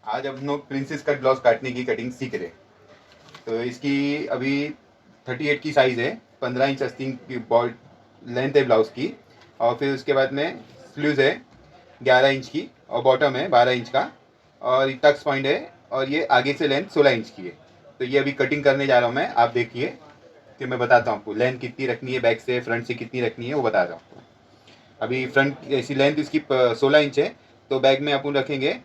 आज हम लोग प्रिंसेस कट ब्लाउज काटने की कटिंग सीख रहे। तो इसकी अभी 38 की साइज़ है, 15 इंच आस्तीन की बॉल लेंथ है ब्लाउज़ की। और फिर उसके बाद में स्लीव्स है 11 इंच की और बॉटम है 12 इंच का और टक्स पॉइंट है और ये आगे से लेंथ 16 इंच की है। तो ये अभी कटिंग करने जा रहा हूँ मैं, आप देखिए कि मैं बताता हूँ आपको लेंथ कितनी रखनी है, बैक से फ्रंट से कितनी रखनी है वो बता रहा हूँ आपको। अभी फ्रंट ऐसी लेंथ इसकी 16 इंच है, तो बैक में अपन रखेंगे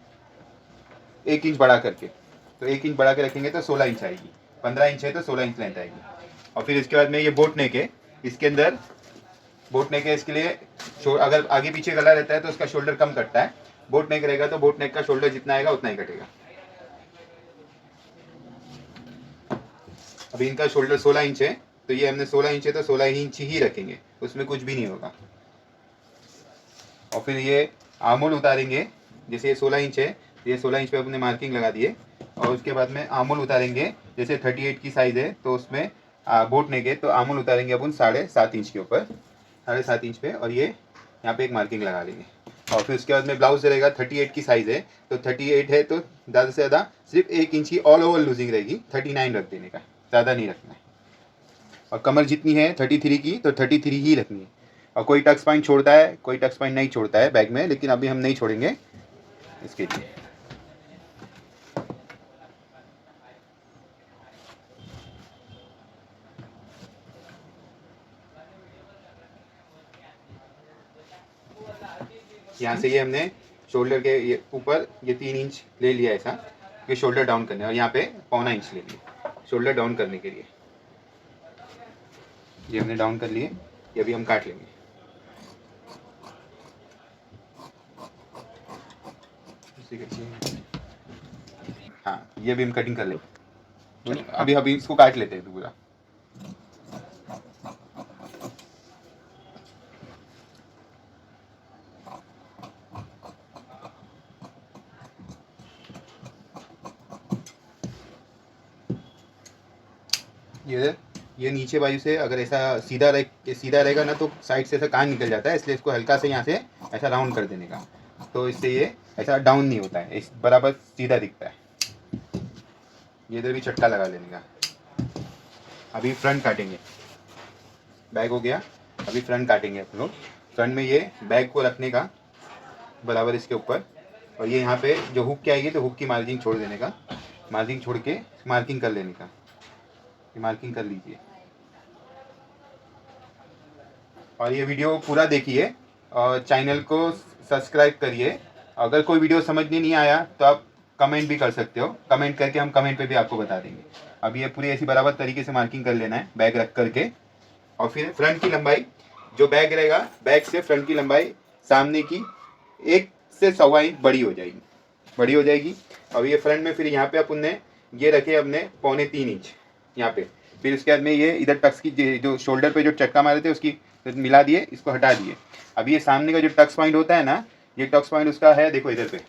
1 इंच बढ़ा करके। तो 1 इंच बढ़ा के रखेंगे तो 16 इंच आएगी। 15 इंच है तो 16 इंच लेंथ आएगी। और फिर इसके बाद में ये बोट नेक है, इसके अंदर बोट नेक है, इसके लिए अगर आगे पीछे गला रहता है तो उसका शोल्डर कम कटता है। बोट नेक रहेगा तो बोट नेक का शोल्डर जितना आएगा उतना ही कटेगा। अभी इनका शोल्डर 16 इंच है, तो ये हमने 16 इंच है तो 16 इंच ही रखेंगे, उसमें कुछ भी नहीं होगा। और फिर ये आर्मोल उतारेंगे, जैसे ये 16 इंच है, ये 16 इंच पे अपने मार्किंग लगा दिए। और उसके बाद में आर्मोल उतारेंगे, जैसे 38 की साइज़ है तो उसमें बोट नेक है तो आर्मोल उतारेंगे अपन 7.5 इंच के ऊपर, 7.5 इंच पे। और ये यहाँ पे एक मार्किंग लगा देंगे। और फिर उसके बाद में ब्लाउज रहेगा 38 की साइज़ है, तो 38 है तो ज़्यादा से ज़्यादा सिर्फ 1 इंच की ऑल ओवर लूजिंग रहेगी, 39 रख देने का, ज़्यादा नहीं रखना है। और कमर जितनी है 33 की तो 33 ही रखनी है। और कोई टक्स पॉइंट छोड़ता है, कोई टक्स पॉइंट नहीं छोड़ता है बैग में, लेकिन अभी हम नहीं छोड़ेंगे इसके लिए। यहाँ से ये हमने शोल्डर के ऊपर ये 3 इंच ले लिया ऐसा, ये शोल्डर डाउन करने, और यहाँ पे 1.25 इंच ले लिया शोल्डर डाउन करने के लिए। ये हमने डाउन कर लिए, ये अभी हम काट लेंगे। हाँ, ये भी हम कटिंग कर लेंगे। अभी अभी इसको काट लेते हैं पूरा। ये नीचे बाजू से अगर ऐसा सीधा रहेगा ना तो साइड से ऐसा कान निकल जाता है, इसलिए इसको हल्का से यहाँ से ऐसा राउंड कर देने का, तो इससे ये ऐसा डाउन नहीं होता है, इस बराबर सीधा दिखता है। ये इधर भी चटका लगा लेने का। अभी फ्रंट काटेंगे, बैग हो गया, अभी फ्रंट काटेंगे आप लोग। फ्रंट में ये बैग को रखने का बराबर इसके ऊपर, और ये यहाँ पे जो हुक की आएगी तो हुक की मार्जिंग छोड़ देने का, मार्जिंग छोड़ के मार्किंग कर लेने का। ये मार्किंग कर लीजिए और ये वीडियो पूरा देखिए और चैनल को सब्सक्राइब करिए। अगर कोई वीडियो समझ में नहीं आया तो आप कमेंट भी कर सकते हो, कमेंट करके हम कमेंट पे भी आपको बता देंगे। अब ये पूरी ऐसी बराबर तरीके से मार्किंग कर लेना है बैग रख करके। और फिर फ्रंट की लंबाई, जो बैग रहेगा बैग से फ्रंट की लंबाई सामने की 1 से 1.25 इंच बड़ी हो जाएगी। अब ये फ्रंट में फिर यहाँ पे अपन ने ये रखे अपने 2.25 इंच यहाँ पे। फिर उसके बाद में ये इधर टक्स की जो शोल्डर पे जो चक्का मारे थे उसकी मिला दिए, इसको हटा दिए। अब ये सामने का जो टक्स पॉइंट होता है ना, ये टक्स पॉइंट उसका है, देखो इधर पे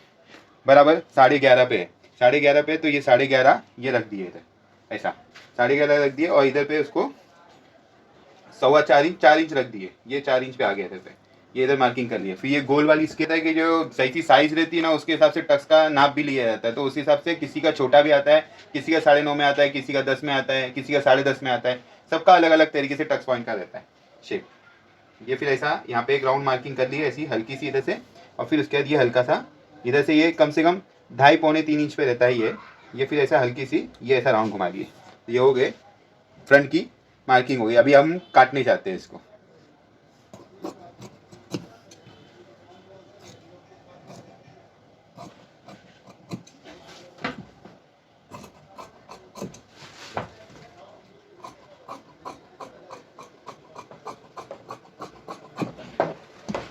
बराबर 11.5 पे है, 11.5 पे, तो ये 11.5 ये रख दिए इधर, ऐसा 11.5 रख दिए। और इधर पे उसको 4.25 इंच रख दिए, ये 4 इंच पे आ गया इधर पे, ये इधर मार्किंग कर लिया। फिर ये गोल वाली इसके तरह की जो सही सी साइज रहती है ना, उसके हिसाब से टक्स का नाप भी लिया जाता है। तो उस हिसाब से किसी का छोटा भी आता है, किसी का 9.5 में आता है, किसी का 10 में आता है, किसी का 10.5 में आता है, सबका अलग अलग तरीके से टक्स पॉइंट का रहता है शेप। ये फिर ऐसा यहाँ पे एक राउंड मार्किंग कर ली है ऐसी हल्की सी इधर से। और फिर उसके बाद ये हल्का सा इधर से, ये कम से कम 2.5-3 इंच पे रहता है ये फिर ऐसा हल्की सी ये ऐसा राउंड घुमा लिए। ये हो गए फ्रंट की मार्किंग हो गई। अभी हम काटने चाहते हैं इसको।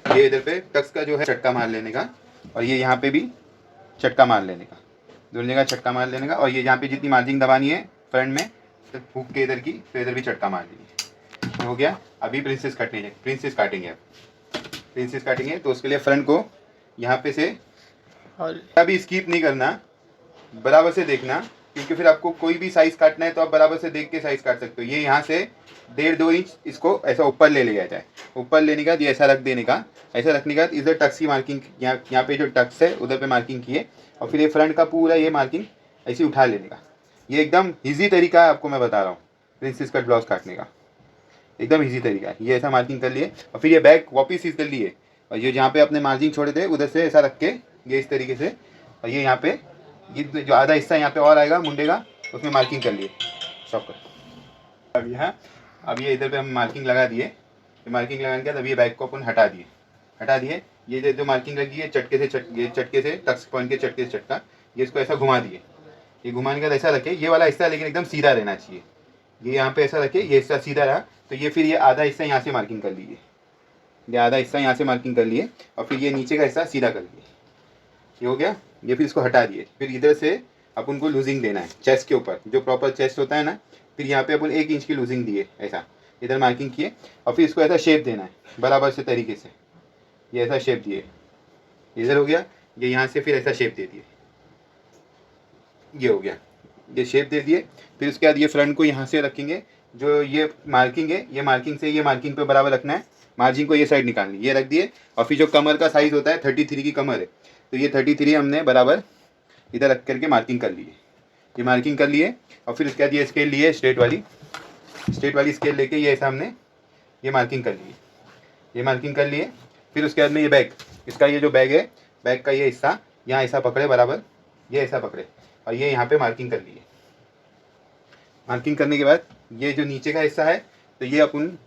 ये इधर पे टक्स का जो है चटका मार लेने का, और ये यहाँ पे भी चटका मार लेने का, दोनों जगह चटका मार लेने का। और ये यहाँ पे जितनी मार्जिंग दबानी है फ्रंट में तो हुक के इधर की, तो इधर भी चटका मार लीजिए। हो गया। अभी प्रिंसेस काटेंगे, प्रिंसेस काटेंगे तो उसके लिए फ्रंट को यहाँ पे से और अभी स्किप नहीं करना, बराबर से देखना क्योंकि फिर आपको कोई भी साइज़ काटना है तो आप बराबर से देख के साइज़ काट सकते हो। ये यहाँ से 1.5-2 इंच इसको ऐसा ऊपर ले लिया जाए। ऊपर लेने के बाद ये ऐसा रख देने का, ऐसा रखने के बाद इधर टक्स की मार्किंग, यहाँ पे जो टक्स है उधर पे मार्किंग किए, और फिर ये फ्रंट का पूरा ये मार्किंग ऐसे उठा लेने का। ये एकदम ईजी तरीका है, आपको मैं बता रहा हूँ प्रिंसेस कट ब्लाउज काटने का, एकदम ईजी तरीका है। ये ऐसा मार्किंग कर लिए और फिर ये बैक वापस सीध कर लिए, और ये जहाँ पे अपने मार्जिन छोड़े थे उधर से ऐसा रख के ये इस तरीके से, और ये यहाँ पे ये जो आधा हिस्सा यहाँ पे और आएगा मुंडे का, उसमें मार्किंग कर लिए सब कर। अब यहाँ अब ये इधर पे हम मार्किंग लगा दिए। मार्किंग लगाने के बाद अब ये बैक को अपन हटा दिए। ये जो मार्किंग लगी है चटके से टक्स पॉइंट के चटके से चटका, ये इसको ऐसा घुमा दिए। ये घुमाने के बाद ऐसा रखे, ये वाला हिस्सा लेकिन एकदम सीधा रहना चाहिए। ये यहाँ पे ऐसा रखे, ये हिस्सा सीधा रहा, तो ये फिर ये आधा हिस्सा यहाँ से मार्किंग कर लीजिए। ये आधा हिस्सा यहाँ से मार्किंग कर लिए, और फिर ये नीचे का हिस्सा सीधा कर लिए। ये हो गया। ये फिर इसको हटा दिए। फिर इधर से अपन को लूजिंग देना है चेस्ट के ऊपर, जो प्रॉपर चेस्ट होता है ना, फिर यहाँ पे अपन 1 इंच की लूजिंग दिए, ऐसा इधर मार्किंग किए, और फिर इसको ऐसा शेप देना है बराबर से तरीके से। ये ऐसा शेप दिए, इधर हो गया। ये यहाँ से फिर ऐसा शेप दे दिए, ये हो गया। ये शेप दे दिए। फिर उसके बाद ये फ्रंट को यहाँ से रखेंगे, जो ये मार्किंग है, ये मार्किंग से ये मार्किंग पे बराबर रखना है। मार्जिन को ये साइड निकालनी, ये रख दिए। और फिर जो कमर का साइज़ होता है 33 की कमर है, तो ये 33 हमने बराबर इधर रख करके मार्किंग कर लिए। ये मार्किंग कर लिए, और फिर उसके बाद ये स्केल लिए, स्ट्रेट वाली स्केल लेके ये ऐसा हमने ये मार्किंग कर लिए। ये मार्किंग कर लिए। फिर उसके बाद में ये बैग, इसका ये जो बैग है, बैग का ये हिस्सा यहाँ ऐसा पकड़े बराबर, ये ऐसा पकड़े, और ये यहाँ पे मार्किंग कर लिए। मार्किंग करने के बाद ये जो नीचे का हिस्सा है, तो ये अपन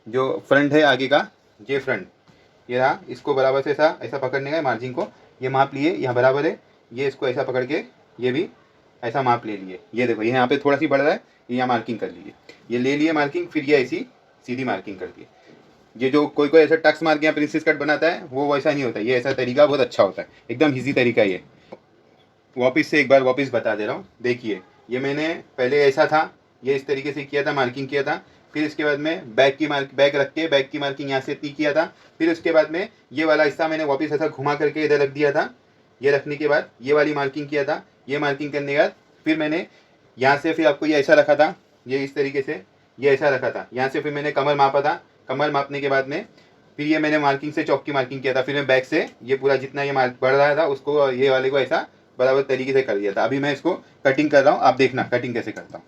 जो फ्रंट है आगे का, ये फ्रंट ये रहा, इसको बराबर से ऐसा पकड़ने का मार्जिन को, ये माप लिए, यहाँ बराबर है। ये इसको ऐसा पकड़ के ये भी ऐसा माप ले लिए। ये देखो ये यहाँ पे थोड़ा सी बढ़ रहा है, ये यहाँ मार्किंग कर लीजिए। ये ले लिए मार्किंग, फिर ये ऐसी सीधी मार्किंग कर दी। ये जो कोई ऐसा टक्स मार के यहाँ प्रिंसेस कट बनाता है, वो वैसा नहीं होता। ये ऐसा तरीका बहुत अच्छा होता है, एकदम ईजी तरीका। ये वापस से एक बार वापस बता दे रहा हूँ। देखिए ये मैंने पहले ऐसा था, ये इस तरीके से किया था, मार्किंग किया था। फिर इसके बाद में बैक रख के बैक की मार्किंग यहाँ से इतनी किया था। फिर उसके बाद में ये वाला हिस्सा मैंने वापस ऐसा घुमा करके इधर रख दिया था। ये रखने के बाद ये वाली मार्किंग किया था। ये मार्किंग करने के बाद फिर मैंने यहाँ से फिर आपको ये ऐसा रखा था, ये इस तरीके से ये ऐसा रखा था। यहाँ से फिर मैंने कमर मापा था। कमर मापने के बाद में फिर ये मैंने मार्किंग से चौक की मार्किंग किया था। फिर मैं बैक से ये पूरा जितना ये बढ़ रहा था उसको, ये वाले को ऐसा बराबर तरीके से कर दिया था। अभी मैं इसको कटिंग कर रहा हूँ, आप देखना कटिंग कैसे करता हूँ।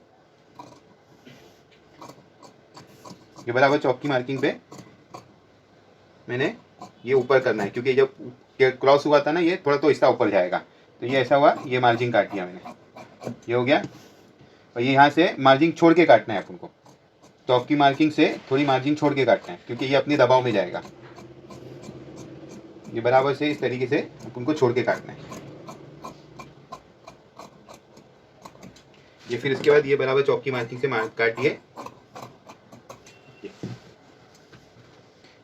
ये बराबर चौक की मार्किंग पे मैंने ये ऊपर करना है, क्योंकि जब क्रॉस हुआ था ना ये थोड़ा तो हिस्सा ऊपर जाएगा, तो ये ऐसा हुआ। ये मार्जिन काट दिया मैंने, ये हो गया। और ये यहाँ से मार्जिन छोड़ के काटना है अपन को, टॉप की मार्किंग से थोड़ी मार्जिन छोड़ के काटना है, क्योंकि ये अपने दबाव में जाएगा। ये बराबर से इस तरीके से अपन को छोड़ के काटना है। ये फिर इसके बाद ये बराबर चौक की मार्किंग से काटिए,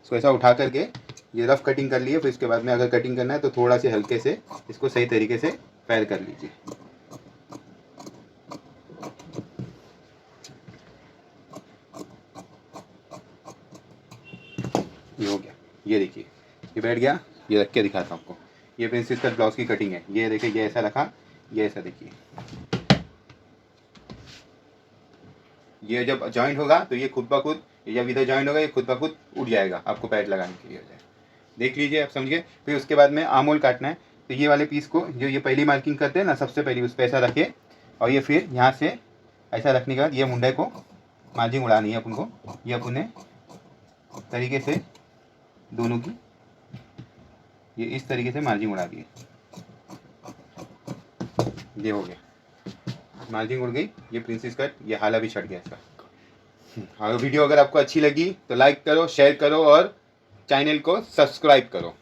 इसको ऐसा उठा करके ये रफ कटिंग कर लिए। फिर इसके बाद में अगर कटिंग करना है तो थोड़ा से हल्के से इसको सही तरीके से पैर कर लीजिए। ये हो गया, ये देखिए ये बैठ गया। ये रख के दिखाता हूँ आपको। ये प्रिंसेस कट ब्लाउज की कटिंग है। ये देखिए ये ऐसा रखा, ये ऐसा देखिए। ये जब जॉइंट होगा तो ये खुद ब खुद, जब इधर जॉइंट होगा ये खुद ब खुद उठ जाएगा, आपको पैड लगाने के लिए हो जाए। देख लीजिए, आप समझिए। फिर उसके बाद में आर्म होल काटना है, तो ये वाले पीस को जो ये पहली मार्किंग करते हैं ना, सबसे पहली उस पर ऐसा रखे, और ये फिर यहाँ से ऐसा रखने के बाद ये मुंडे को मार्जिंग उड़ानी है अपन को। ये अपन ने तरीके से दोनों की ये इस तरीके से मार्जिंग उड़ा दी। ये हो गया, मार्जिंग उड़ गई। ये प्रिंसेस कट, ये हाला भी छट गया इसका। हाँ, वीडियो अगर आपको अच्छी लगी तो लाइक करो, शेयर करो और चैनल को सब्सक्राइब करो।